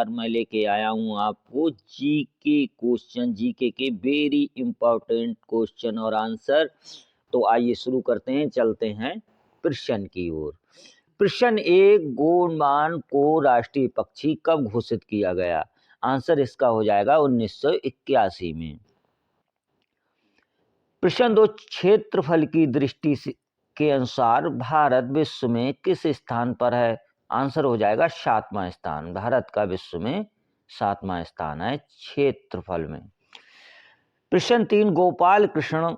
नमस्कार, मैं लेके आया हूँ आपको जीके क्वेश्चन, जीके के वेरी इंपॉर्टेंट क्वेश्चन और आंसर। तो आइए शुरू करते हैं, चलते हैं प्रश्न की ओर। प्रश्न एक, गोंडवाना को राष्ट्रीय पक्षी कब घोषित किया गया? आंसर इसका हो जाएगा 1981 में। प्रश्न दो, क्षेत्रफल की दृष्टि के अनुसार भारत विश्व में किस स्थान पर है? आंसर हो जाएगा 7वां स्थान। भारत का विश्व में 7वां स्थान है क्षेत्रफल में। प्रश्न तीन, गोपाल कृष्ण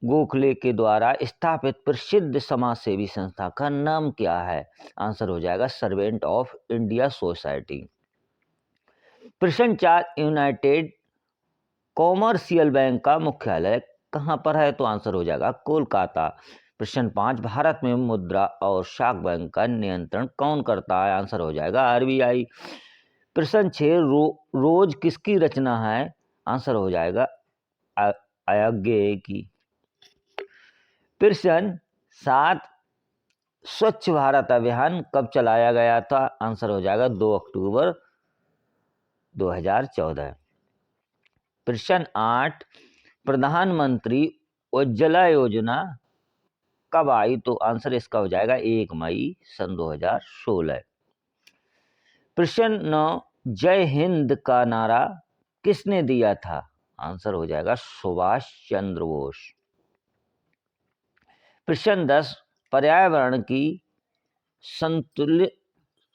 गोखले के द्वारा स्थापित प्रसिद्ध समाजसेवी संस्था का नाम क्या है? आंसर हो जाएगा सर्वेंट ऑफ इंडिया सोसाइटी। प्रश्न चार, यूनाइटेड कॉमर्शियल बैंक का मुख्यालय कहाँ पर है? तो आंसर हो जाएगा कोलकाता। प्रश्न पाँच, भारत में मुद्रा और शाख बैंक का नियंत्रण कौन करता है? आंसर हो जाएगा आरबीआई। प्रश्न छः, रोज किसकी रचना है? आंसर हो जाएगा अयज्ञेय की। प्रश्न सात, स्वच्छ भारत अभियान कब चलाया गया था? आंसर हो जाएगा 2 अक्टूबर 2014। प्रश्न आठ, प्रधानमंत्री उज्ज्वला योजना कब आई? तो आंसर इसका हो जाएगा 1 मई सन 2016। प्रश्न 9, जय हिंद का नारा किसने दिया था? आंसर हो जाएगा सुभाष चंद्र बोस। प्रश्न 10, पर्यावरण की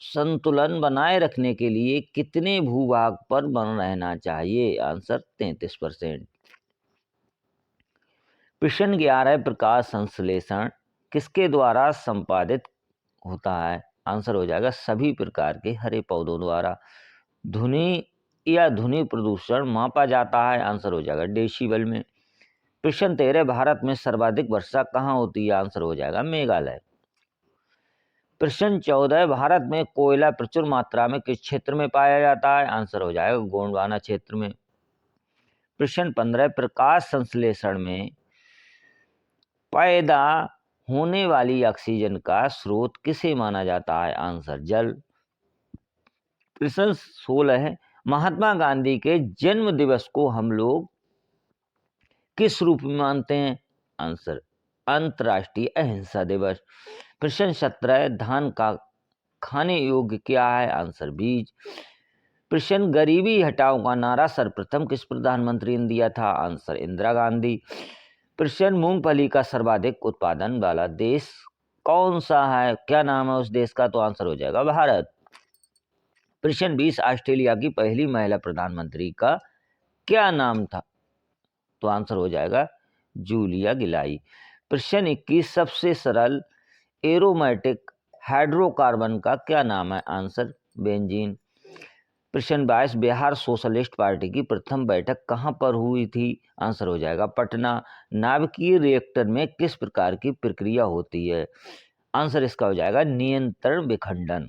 संतुलन बनाए रखने के लिए कितने भूभाग पर वन रहना चाहिए? आंसर 33%। प्रश्न 11, प्रकाश संश्लेषण किसके द्वारा संपादित होता है? आंसर हो जाएगा सभी प्रकार के हरे पौधों द्वारा। ध्वनि या ध्वनि प्रदूषण मापा जाता है? आंसर हो जाएगा डेसिबल में। प्रश्न 13, भारत में सर्वाधिक वर्षा कहाँ होती है? आंसर हो जाएगा मेघालय। प्रश्न 14, भारत में कोयला प्रचुर मात्रा में किस क्षेत्र में पाया जाता है? आंसर हो जाएगा गोंडवाना क्षेत्र में। प्रश्न 15, प्रकाश संश्लेषण में पैदा होने वाली ऑक्सीजन का स्रोत किसे माना जाता है? आंसर जल। प्रश्न 16 है, महात्मा गांधी के जन्म दिवस को हम लोग किस रूप में मानते हैं? आंसर अंतर्राष्ट्रीय अहिंसा दिवस। प्रश्न 17, धान का खाने योग्य क्या है? आंसर बीज। प्रश्न, गरीबी हटाओ का नारा सर्वप्रथम किस प्रधानमंत्री ने दिया था? आंसर इंदिरा गांधी। प्रश्न, मूंगफली का सर्वाधिक उत्पादन वाला देश कौन सा है? क्या नाम है उस देश का? तो आंसर हो जाएगा भारत। प्रश्न 20, ऑस्ट्रेलिया की पहली महिला प्रधानमंत्री का क्या नाम था? तो आंसर हो जाएगा जूलिया गिलाई। प्रश्न 21, सबसे सरल एरोमेटिक हाइड्रोकार्बन का क्या नाम है? Answer benzene. प्रश्न 22, बिहार सोशलिस्ट पार्टी की प्रथम बैठक कहाँ पर हुई थी? आंसर हो जाएगा पटना। नाभिकीय रिएक्टर में किस प्रकार की प्रक्रिया होती है? आंसर इसका हो जाएगा नियंत्रण विखंडन।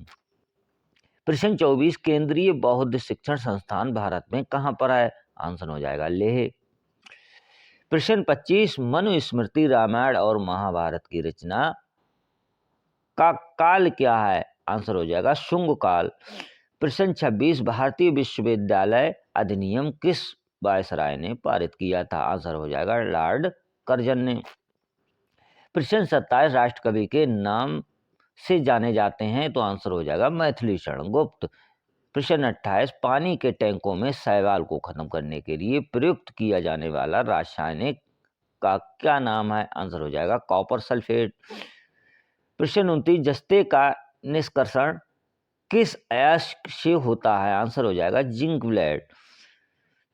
प्रश्न 24, केंद्रीय बौद्ध शिक्षण संस्थान भारत में कहाँ पर है? आंसर हो जाएगा लेह। प्रश्न 25, मनुस्मृति रामायण और महाभारत की रचना का काल क्या है? आंसर हो जाएगा शुंग काल। प्रश्न 26, भारतीय विश्वविद्यालय अधिनियम किस वायसराय ने पारित किया था? आंसर हो जाएगा लॉर्ड कर्जन ने। प्रश्न 27, राष्ट्रकवि के नाम से जाने जाते हैं? तो आंसर हो जाएगा मैथिली शरण गुप्त। प्रश्न 28, पानी के टैंकों में शैवाल को खत्म करने के लिए प्रयुक्त किया जाने वाला रासायनिक का क्या नाम है? आंसर हो जाएगा कॉपर सल्फेट। प्रश्न 29, जस्ते का निष्कर्षण किस अयस्क से होता है? आंसर हो जाएगा जिंक ब्लेड।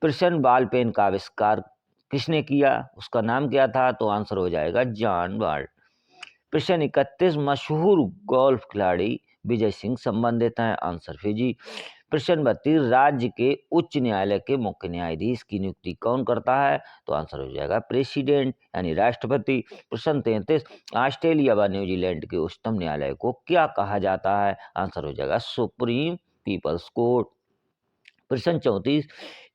प्रश्न, बॉल पेन का आविष्कार किसने किया? उसका नाम क्या था? तो आंसर हो जाएगा जॉन वाल्ट। प्रश्न 31, मशहूर गोल्फ खिलाड़ी विजय सिंह संबंधित हैं? Answer Fiji. प्रश्न 32, राज्य के उच्च न्यायालय के मुख्य न्यायाधीश की नियुक्ति कौन करता है? तो आंसर हो जाएगा प्रेसिडेंट यानी राष्ट्रपति। प्रश्न 33, ऑस्ट्रेलिया व न्यूजीलैंड के उच्चतम न्यायालय को क्या कहा जाता है? आंसर हो जाएगा सुप्रीम पीपल्स कोर्ट। प्रश्न 34,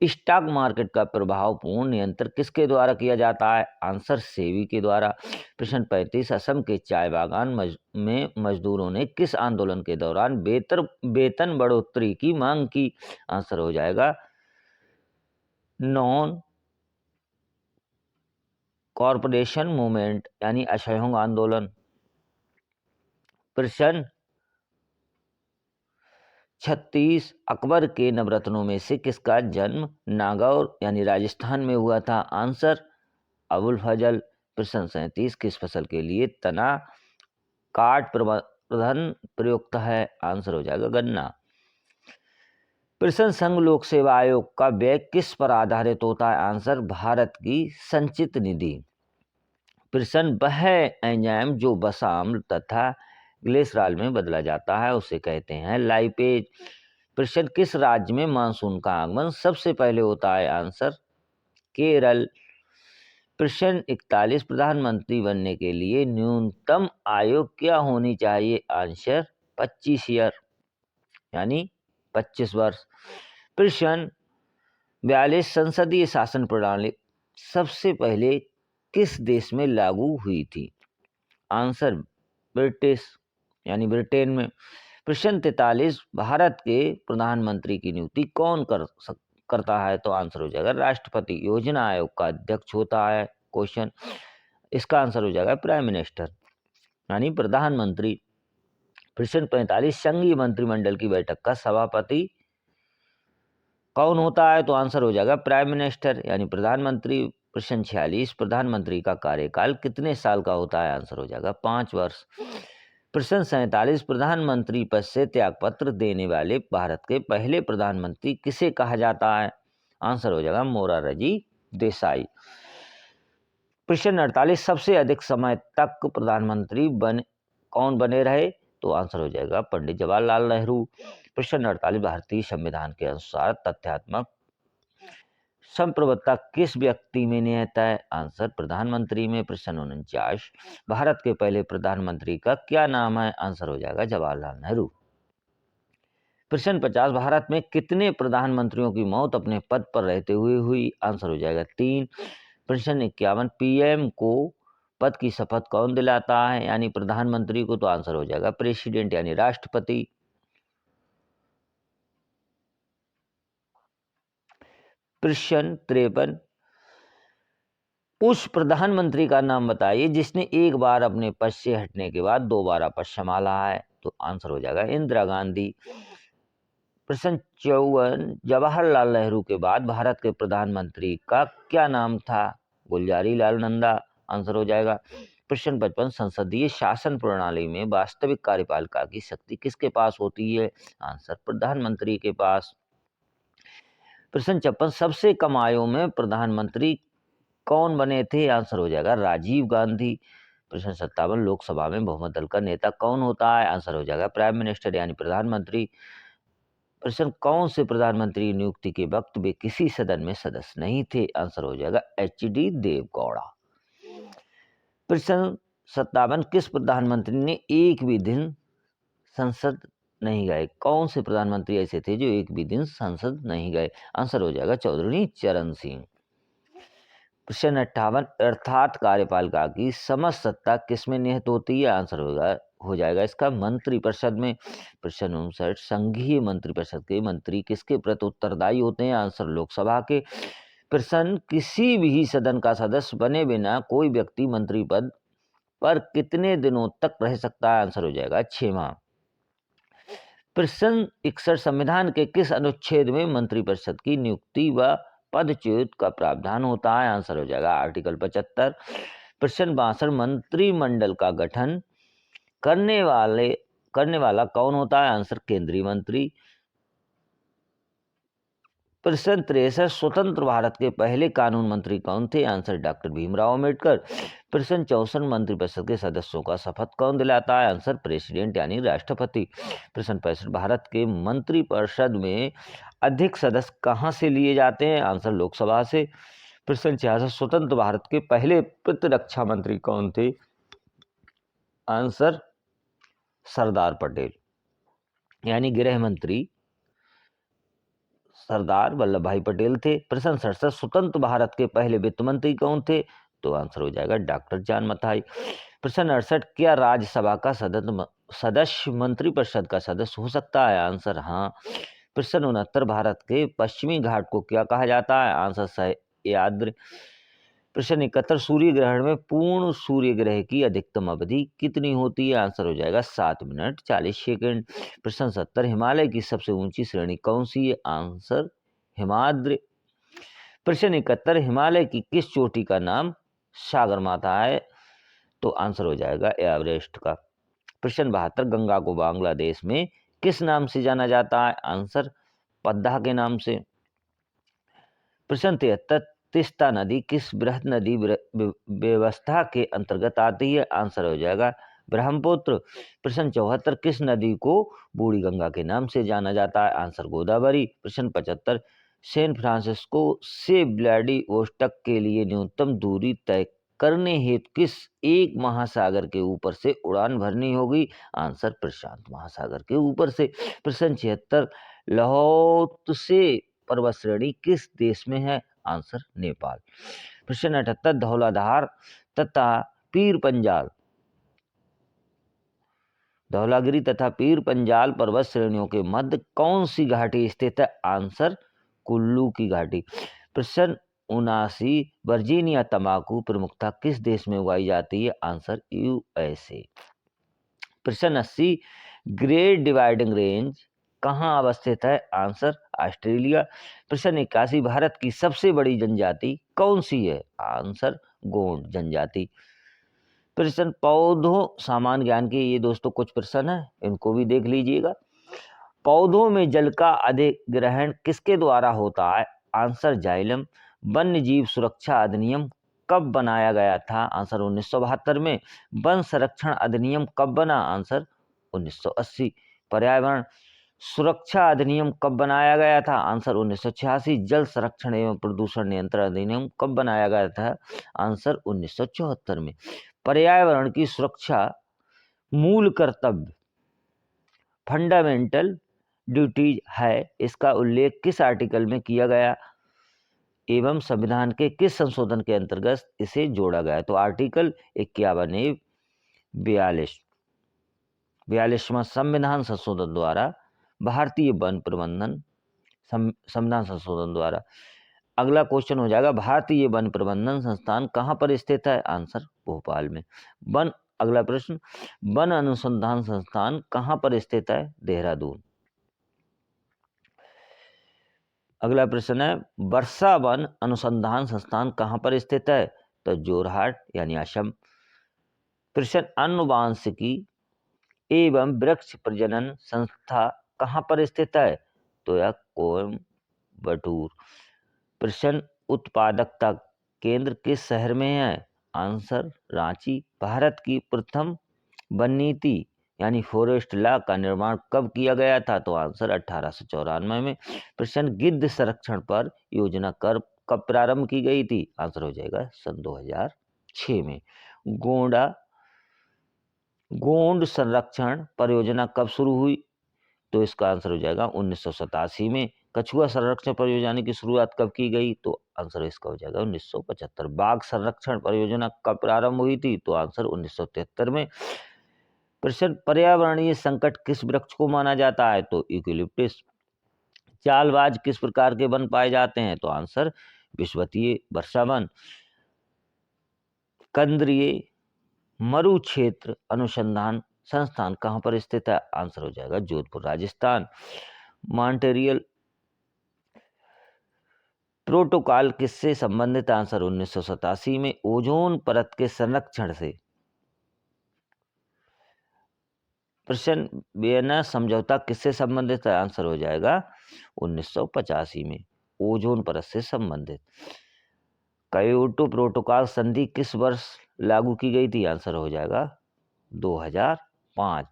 स्टॉक मार्केट का प्रभावपूर्ण नियंत्रण किसके द्वारा किया जाता है? आंसर सेबी के द्वारा। प्रश्न 35, असम के चाय बागान में मजदूरों ने किस आंदोलन के दौरान वेतन बढ़ोतरी की मांग की? आंसर हो जाएगा नॉन कॉरपोरेशन मूवमेंट यानी असहयोग आंदोलन। प्रश्न 36, अकबर के नवरत्नों में से किसका जन्म नागौर यानी राजस्थान में हुआ था? आंसर अबुल फजल। प्रश्न 37, किस फसल के लिए तना काट प्रबंधन प्रयुक्त है? आंसर हो जाएगा गन्ना। प्रश्न, संघ लोक सेवा आयोग का व्यय किस पर आधारित होता है? आंसर भारत की संचित निधि। प्रश्न, वह एंजाइम जो वसा अम्ल तथा ग्लिसरॉल में बदला जाता है उसे कहते हैं लाइपेज। प्रश्न, किस राज्य में मानसून का आगमन सबसे पहले होता है? आंसर केरल। प्रश्न 41, प्रधानमंत्री बनने के लिए न्यूनतम आयु क्या होनी चाहिए? आंसर 25 ईयर यानी 25 वर्ष। प्रश्न 42, संसदीय शासन प्रणाली सबसे पहले किस देश में लागू हुई थी? आंसर ब्रिटिश यानी ब्रिटेन में। प्रश्न 43, भारत के प्रधानमंत्री की नियुक्ति कौन करता है? तो आंसर हो जाएगा राष्ट्रपति। योजना आयोग का अध्यक्ष होता है क्वेश्चन, इसका आंसर हो जाएगा प्राइम मिनिस्टर यानी प्रधानमंत्री। प्रश्न 45, संघीय मंत्रिमंडल की बैठक का सभापति कौन होता है? तो आंसर हो जाएगा प्राइम मिनिस्टर यानी प्रधानमंत्री। प्रश्न 46, प्रधानमंत्री का कार्यकाल कितने साल का होता है? आंसर हो जाएगा 5 वर्ष। प्रश्न 47, प्रधानमंत्री पद से त्यागपत्र देने वाले भारत के पहले प्रधानमंत्री किसे कहा जाता है? आंसर हो जाएगा मोरारजी देसाई। प्रश्न 48, सबसे अधिक समय तक प्रधानमंत्री कौन बने रहे? तो आंसर हो जाएगा पंडित जवाहरलाल नेहरू। प्रश्न 48, भारतीय संविधान के अनुसार तथ्यात्मक संप्रभुता किस व्यक्ति में निहित है? आंसर प्रधानमंत्री में। प्रश्न 49, भारत के पहले प्रधानमंत्री का क्या नाम है? आंसर हो जाएगा जवाहरलाल नेहरू। प्रश्न 50, भारत में कितने प्रधानमंत्रियों की मौत अपने पद पर रहते हुए हुई? आंसर हो जाएगा 3। प्रश्न 51, पीएम को पद की शपथ कौन दिलाता है यानी प्रधानमंत्री को? तो आंसर हो जाएगा प्रेसिडेंट यानी राष्ट्रपति। प्रश्न 53, उस प्रधानमंत्री का नाम बताइए जिसने एक बार अपने पद से हटने के बाद दोबारा पद संभाला है? तो आंसर हो जाएगा इंदिरा गांधी। प्रश्न 54, जवाहरलाल नेहरू के बाद भारत के प्रधानमंत्री का क्या नाम था? गुलजारी लाल नंदा आंसर हो जाएगा। प्रश्न 55, संसदीय शासन प्रणाली में वास्तविक कार्यपालिका की शक्ति किसके पास होती है? आंसर प्रधानमंत्री के पास। प्रश्न 56, सबसे कम आयु में प्रधानमंत्री कौन बने थे? आंसर हो जाएगा राजीव गांधी। प्रश्न 57, लोकसभा में बहुमत दल का नेता कौन होता है? आंसर हो जाएगा प्राइम मिनिस्टर यानी प्रधानमंत्री। प्रश्न, कौन से प्रधानमंत्री नियुक्ति के वक्त वे किसी सदन में सदस्य नहीं थे? आंसर हो जाएगा HD देवगौड़ा। प्रश्न 57, किस प्रधानमंत्री ने एक भी दिन संसद नहीं गए? कौन से प्रधानमंत्री ऐसे थे जो एक भी दिन संसद नहीं गए? आंसर हो जाएगा चौधरी चरण सिंह। प्रश्न 58, अर्थात कार्यपालिका की समस्त सत्ता किसमें निहित होती है? आंसर हो जाएगा इसका मंत्रिपरिषद में। प्रश्न 59, संघीय मंत्रिपरिषद के मंत्री किसके प्रति उत्तरदायी होते हैं? आंसर लोकसभा के। प्रश्न, किसी भी सदन का सदस्य बने बिना कोई व्यक्ति मंत्री पद पर कितने दिनों तक रह सकता है? आंसर हो जाएगा 6 माह। प्रश्न 61, संविधान के किस अनुच्छेद में मंत्रिपरिषद की नियुक्ति व पदच्युत का प्रावधान होता है? आंसर हो जाएगा आर्टिकल 75। प्रश्न 62, मंत्रिमंडल का गठन करने वाला कौन होता है? आंसर केंद्रीय मंत्री। प्रश्न 63, स्वतंत्र भारत के पहले कानून मंत्री कौन थे? Answer doctor Bhimrao Ambedkar. प्रश्न 64, मंत्रिपरिषद के सदस्यों का शपथ कौन दिलाता है? आंसर प्रेसिडेंट यानी राष्ट्रपति। प्रश्न 65, भारत के मंत्रिपरिषद में अधिक सदस्य कहाँ से लिए जाते हैं? आंसर लोकसभा से। प्रश्न 66, स्वतंत्र भारत के पहले प्रतिरक्षा मंत्री कौन थे? आंसर सरदार पटेल यानी गृह मंत्री सरदार वल्लभ भाई पटेल थे। प्रश्न 67 स्वतंत्र भारत के पहले वित्त मंत्री कौन थे? तो आंसर हो जाएगा डॉक्टर जान मथाई। प्रश्न 68 क्या राज्यसभा का सदस्य मंत्रिपरिषद का सदस्य हो सकता है? आंसर हाँ। प्रश्न 69 भारत के पश्चिमी घाट को क्या कहा जाता है? आंसर सह्याद्री। प्रश्न 71 सूर्य ग्रहण में पूर्ण सूर्य ग्रह की अधिकतम अवधि कितनी होती है? आंसर हो जाएगा 7 मिनट 40 सेकंड। प्रश्न 70 हिमालय की सबसे ऊंची श्रेणी कौन सी है? आंसर हिमाद्री। प्रश्न 71 हिमालय की किस चोटी का नाम सागरमाथा है? तो आंसर हो जाएगा एवरेस्ट का। प्रश्न 72 गंगा को बांग्लादेश में किस नाम से जाना जाता है? आंसर पद्मा के नाम से। प्रश्न 73 तीस्ता नदी किस बृहद नदी व्यवस्था के अंतर्गत आती है? आंसर हो जाएगा ब्रह्मपुत्र। प्रश्न 74 किस नदी को बूढ़ी गंगा के नाम से जाना जाता है? आंसर गोदावरी। प्रश्न 75 सैन फ्रांसिस्को से व्लादिवोस्टॉक के लिए न्यूनतम दूरी तय करने हेतु किस एक महासागर के ऊपर से उड़ान भरनी होगी? आंसर प्रशांत महासागर के ऊपर से। प्रश्न 76 लाओत्से पर्वत श्रेणी किस देश में है? आंसर नेपाल। प्रश्न 78 धौलाधार तथा पीर पंजाल धौलागिरी तथा पीर पंजाल पर्वत श्रेणियों के मध्य कौन सी घाटी स्थित है? आंसर कुल्लू की घाटी। प्रश्न 79 वर्जीनिया तंबाकू प्रमुखता किस देश में उगाई जाती है? Answer USA. प्रश्न 80 ग्रेट डिवाइडिंग रेंज कहाँ अवस्थित है? Answer Australia. प्रश्न 81 भारत की सबसे बड़ी जनजाति कौन सी है? आंसर गोंड जनजाति। प्रश्न पौधों सामान्य ज्ञान के ये दोस्तों कुछ प्रश्न है, इनको भी देख लीजिएगा। पौधों में जल का अधिग्रहण किसके द्वारा होता है? Answer xylem. वन्य जीव सुरक्षा अधिनियम कब बनाया गया था? आंसर 1972 में। वन संरक्षण अधिनियम कब बना? आंसर 1980। पर्यावरण सुरक्षा अधिनियम कब बनाया गया था? आंसर 1986। जल संरक्षण एवं प्रदूषण नियंत्रण अधिनियम कब बनाया गया था? आंसर 1974 में। पर्यावरण की सुरक्षा मूल कर्तव्य फंडामेंटल ड्यूटीज है, इसका उल्लेख किस आर्टिकल में किया गया एवं संविधान के किस संशोधन के अंतर्गत इसे जोड़ा गया? तो आर्टिकल 42वां संविधान संशोधन द्वारा भारतीय वन प्रबंधन संविधान संशोधन द्वारा। अगला क्वेश्चन हो जाएगा भारतीय वन प्रबंधन संस्थान कहाँ पर स्थित है? आंसर भोपाल में। अगला प्रश्न वन अनुसंधान संस्थान कहाँ पर स्थित है? देहरादून। अगला प्रश्न है वर्षा वन अनुसंधान संस्थान कहाँ पर स्थित है? तो जोरहाट यानी असम। प्रश्न आनुवांशिकी एवं वृक्ष प्रजनन संस्था कहाँ पर स्थित है? तो यह कोयम्बटूर। प्रश्न उत्पादकता केंद्र किस शहर में है? आंसर रांची। भारत की प्रथम वन नीति यानी फॉरेस्ट लॉ का निर्माण कब किया गया था? तो आंसर 1894 में। प्रश्न गिद्ध संरक्षण पर योजना कब प्रारंभ की गई थी? आंसर हो जाएगा सन 2006 में। गोंड संरक्षण परियोजना कब शुरू हुई? तो इसका आंसर हो जाएगा 1987 में। कछुआ संरक्षण परियोजना की शुरुआत कब की गई? तो आंसर इसका हो जाएगा 1975। बाघ संरक्षण परियोजना कब प्रारंभ हुई थी? तो आंसर 1973 में। प्रश्न पर्यावरणीय संकट किस वृक्ष को माना जाता है? तो यूकेलिप्टस। चालबाज किस प्रकार के वन पाए जाते हैं? तो आंसर विषवतीय वर्षा वन। कंदरीय मरु क्षेत्र अनुसंधान संस्थान कहाँ पर स्थित है? आंसर हो जाएगा जोधपुर राजस्थान। मॉन्ट्रियल प्रोटोकॉल किससे संबंधित? आंसर 1987 में। ओजोन परत के संरक्षण से। प्रश्न वियना समझौता किससे संबंधित है? आंसर हो जाएगा 1985 में। ओजोन परत से संबंधित। क्योटो प्रोटोकॉल संधि किस वर्ष लागू की गई थी? आंसर हो जाएगा 2005।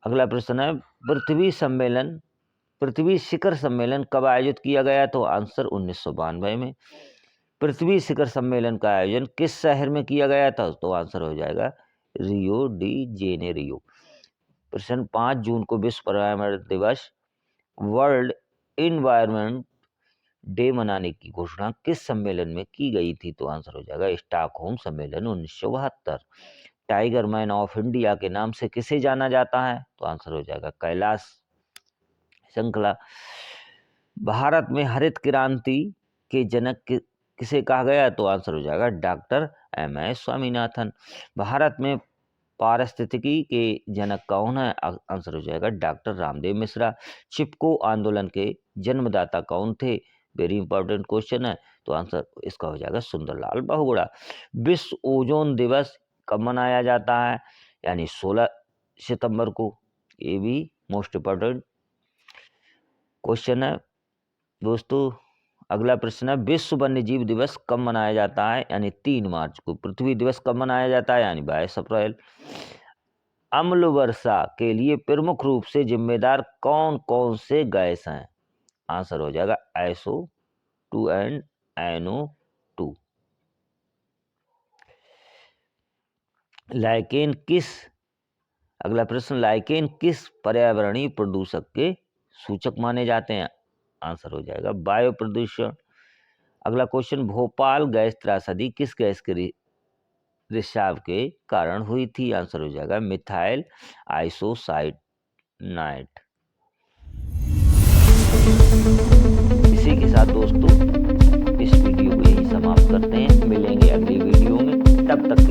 अगला प्रश्न है पृथ्वी शिखर सम्मेलन कब आयोजित किया गया? तो आंसर 1992 में। पृथ्वी शिखर सम्मेलन का आयोजन किस शहर में किया गया था? तो आंसर हो जाएगा रियो डी जेनेरियो। प्रश्न 5 जून को विश्व पर्यावरण दिवस वर्ल्ड इन्वायरमेंट डे मनाने की घोषणा किस सम्मेलन में की गई थी? तो आंसर हो जाएगा स्टॉकहोम सम्मेलन 1972। टाइगर मैन ऑफ इंडिया के नाम से किसे जाना जाता है? तो आंसर हो जाएगा कैलाश श्रृंखला। भारत में हरित क्रांति के जनक किसे कहा गया? तो आंसर हो जाएगा डॉक्टर एम.एस. स्वामीनाथन। भारत में पारिस्थितिकी के जनक कौन है? आंसर हो जाएगा डॉक्टर रामदेव मिश्रा। चिपको आंदोलन के जन्मदाता कौन थे? वेरी इंपॉर्टेंट क्वेश्चन है, तो आंसर इसका हो जाएगा सुंदरलाल बहुगुणा। विश्व ओजोन दिवस कब मनाया जाता है? यानी 16 सितंबर को। ये भी मोस्ट इंपॉर्टेंट क्वेश्चन है दोस्तों। अगला प्रश्न है विश्व वन्यजीव दिवस कब मनाया जाता है? यानी 3 मार्च को। पृथ्वी दिवस कब मनाया जाता है? यानी 22 अप्रैल। अम्ल वर्षा के लिए प्रमुख रूप से जिम्मेदार कौन कौन से गैस हैं? आंसर हो जाएगा SO2 एंड NO2। लाइकेन किस अगला प्रश्न लाइकेन किस पर्यावरणीय प्रदूषक के सूचक माने जाते हैं? आंसर हो जाएगा वायु प्रदूषण। अगला क्वेश्चन भोपाल गैस त्रासदी किस गैस के रिसाव के कारण हुई थी? आंसर हो जाएगा मिथाइल आइसोसाइनाइड। इसी के साथ दोस्तों इस वीडियो को यही समाप्त करते हैं। मिलेंगे अगली वीडियो में, तब तक